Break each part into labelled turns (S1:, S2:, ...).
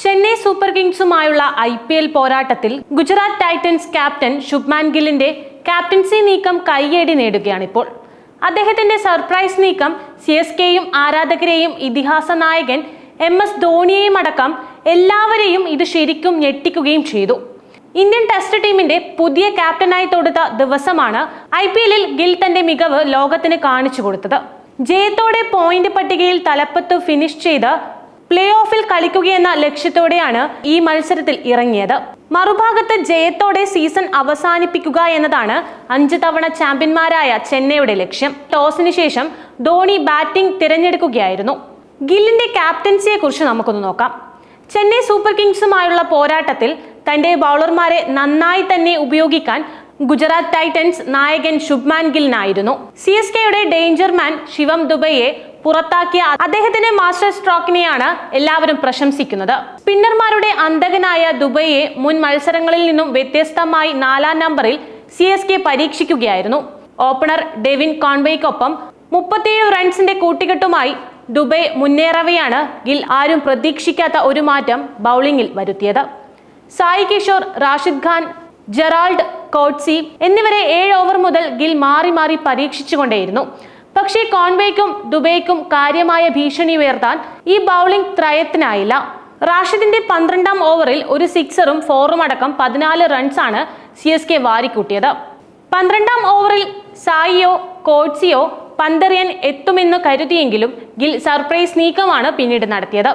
S1: Chennai super കിങ്സുമായുള്ള IPL പോരാട്ടത്തിൽ Gujarat Titans captain Shubman ഗില്ലിന്റെ ക്യാപ്റ്റൻസി നീക്കം കയ്യടി നേടുകയാണിപ്പോൾ. അദ്ദേഹത്തിന്റെ സർപ്രൈസ് നീക്കം CSKയും ആരാധകരെയും ഇതിഹാസ നായകൻ MS ധോണിയെയും അടക്കം എല്ലാവരെയും ഇത് ശരിക്കും ഞെട്ടിക്കുകയും ചെയ്തു. ഇന്ത്യൻ ടെസ്റ്റ് ടീമിന്റെ പുതിയ ക്യാപ്റ്റനായി തൊടുത്ത ദിവസമാണ് IPLൽ ഗിൽ തന്റെ മികവ് ലോകത്തിന് കാണിച്ചു കൊടുത്തത്. ജയത്തോടെ പോയിന്റ് പട്ടികയിൽ തലപ്പത്ത് ഫിനിഷ് ചെയ്ത് പ്ലേ ഓഫിൽ കളിക്കുകയെന്ന ലക്ഷ്യത്തോടെയാണ് ഈ മത്സരത്തിൽ ഇറങ്ങിയത്. മറുഭാഗത്ത് ജയത്തോടെ സീസൺ അവസാനിപ്പിക്കുക എന്നതാണ് 5 തവണ ചാമ്പ്യന്മാരായ ചെന്നൈയുടെ ലക്ഷ്യം. ടോസിന് ശേഷം ധോണി ബാറ്റിംഗ് തിരഞ്ഞെടുക്കുകയായിരുന്നു. ഗില്ലിന്റെ ക്യാപ്റ്റൻസിയെ കുറിച്ച് നമുക്കൊന്ന് നോക്കാം. ചെന്നൈ സൂപ്പർ കിങ്സുമായുള്ള പോരാട്ടത്തിൽ തന്റെ ബൗളർമാരെ നന്നായി തന്നെ ഉപയോഗിക്കാൻ ഗുജറാത്ത് ടൈറ്റൻസ് നായകൻ ശുഭ്മാൻ ഗില്ലിനായിരുന്നു. CSKയുടെ ഡേഞ്ചർമാൻ ശിവം ദുബെയെ പുറത്താക്കിയ അദ്ദേഹത്തിന്റെ മാസ്റ്റർ സ്ട്രോക്കിനെയാണ് എല്ലാവരും പ്രശംസിക്കുന്നത്. സ്പിന്നർമാരുടെ അന്തകനായ ദുബെയെ മുൻ മത്സരങ്ങളിൽ നിന്നും വ്യത്യസ്തമായി 4-ാം നമ്പറിൽ CSK പരീക്ഷിക്കുകയായിരുന്നു. ഓപ്പണർ ഡെവിൻ കോൺവേയ്ക്കൊപ്പം 37 റൺസിന്റെ കൂട്ടുകെട്ടുമായി ദുബെ മുന്നേറവെയാണ് ഗിൽ ആരും പ്രതീക്ഷിക്കാത്ത ഒരു മാറ്റം ബൗളിംഗിൽ വരുത്തിയത്. സായി കിഷോർ, റാഷിദ് ഖാൻ, ജെറാൾഡ് കോട്സി എന്നിവരെ 7 ഓവർ മുതൽ ഗിൽ മാറി മാറി പരീക്ഷിച്ചുകൊണ്ടേയിരുന്നു. പക്ഷേ കോൺവേയ്ക്കും ദുബെയ്ക്കും കാര്യമായ ഭീഷണി ഉയർത്താൻ ഈ ബൗളിംഗ് ത്രയത്തിനായില്ല. റാഷിദിന്റെ 12-ാം ഓവറിൽ ഒരു സിക്സറും 4ഉം അടക്കം 14 റൺസാണ് CSK വാരിക്കൂട്ടിയത്. 12-ാം ഓവറിൽ സായിയോ കോട്സിയോ പന്തെറിയാൻ എത്തുമെന്ന് കരുതിയെങ്കിലും ഗിൽ സർപ്രൈസ് നീക്കമാണ് പിന്നീട് നടത്തിയത്.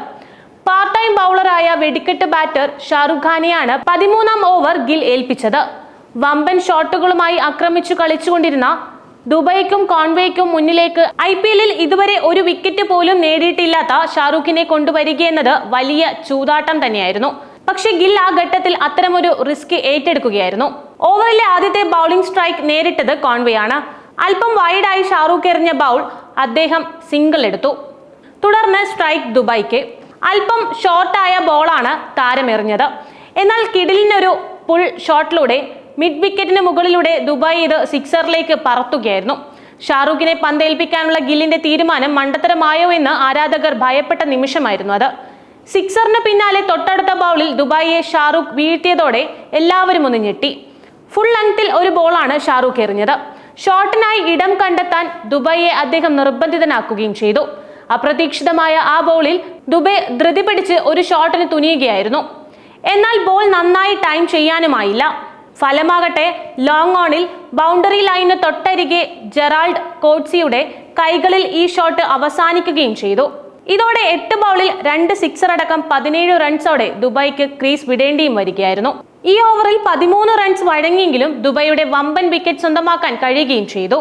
S1: പാർട്ട് ടൈം ബൗളറായ വെടിക്കെട്ട് ബാറ്റർ ഷാറുഖ് ഖാനെയാണ് 13-ാം ഓവർ ഗിൽ ഏൽപ്പിച്ചത്. വമ്പൻ ഷോട്ടുകളുമായി ആക്രമിച്ചു കളിച്ചുകൊണ്ടിരുന്ന ദുബൈക്കും കോൺവേയ്ക്കും മുന്നിലേക്ക് IPLൽ ഇതുവരെ ഒരു വിക്കറ്റ് പോലും നേടിയിട്ടില്ലാത്ത ഷാറുഖിനെ കൊണ്ടുവരികയെന്നത് വലിയ ചൂതാട്ടം തന്നെയായിരുന്നു. പക്ഷെ ഗിൽ ആ ഘട്ടത്തിൽ അത്തരമൊരു റിസ്ക് ഏറ്റെടുക്കുകയായിരുന്നു. ഓവറിലെ ആദ്യത്തെ ബൗളിംഗ് സ്ട്രൈക്ക് നേരിട്ടത് കോൺവേയാണ്. അല്പം വൈഡായി ഷാറുഖ് എറിഞ്ഞ ബൗൾ അദ്ദേഹം സിംഗിൾ എടുത്തു. തുടർന്ന് സ്ട്രൈക്ക് ദുബൈക്ക്. അല്പം ഷോർട്ടായ ബോളാണ് താരം എറിഞ്ഞത്. എന്നാൽ കിഡിലിനൊരു പുൾ ഷോട്ടിലൂടെ മിഡ് വിക്കറ്റിന് മുകളിലൂടെ ദുബായ് ഇത് സിക്സറിലേക്ക് പറത്തുകയായിരുന്നു. ഷാറുഖിനെ പന്തേൽപ്പിക്കാനുള്ള ഗില്ലിന്റെ തീരുമാനം മണ്ടത്തരമായോ എന്ന് ആരാധകർ ഭയപ്പെട്ട നിമിഷമായിരുന്നു അത്. സിക്സറിന് പിന്നാലെ തൊട്ടടുത്ത ബൗളിൽ ദുബായിയെ ഷാറുഖ് വീഴ്ത്തിയതോടെ എല്ലാവരും ഒന്ന് ഞെട്ടി. ഫുൾ ലെങ്ത്തിൽ ഒരു ബോളാണ് ഷാറുഖ് എറിഞ്ഞത്. ഷോട്ടിനായി ഇടം കണ്ടെത്താൻ ദുബായിയെ അദ്ദേഹം നിർബന്ധിതനാക്കുകയും ചെയ്തു. അപ്രതീക്ഷിതമായ ആ ബോളിൽ ദുബെ ധൃതി പിടിച്ച് ഒരു ഷോട്ടിന് തുനിയുകയായിരുന്നു. എന്നാൽ ബോൾ നന്നായി ടൈം ചെയ്യാനുമായില്ല. ഫലമാകട്ടെ ലോങ് ഓണിൽ ബൗണ്ടറി ലൈന് തൊട്ടരികെ ജെറാൾഡ് കോട്സിയുടെ കൈകളിൽ ഈ ഷോട്ട് അവസാനിക്കുകയും ചെയ്തു. ഇതോടെ 8 ബൗളിൽ 2 സിക്സർ അടക്കം 17 റൺസോടെ ദുബൈക്ക് ക്രീസ് വിടേണ്ടിയും വരികയായിരുന്നു. ഈ ഓവറിൽ 13 റൺസ് വഴങ്ങിയെങ്കിലും ദുബൈയുടെ വമ്പൻ വിക്കറ്റ് സ്വന്തമാക്കാൻ കഴിയുകയും ചെയ്തു.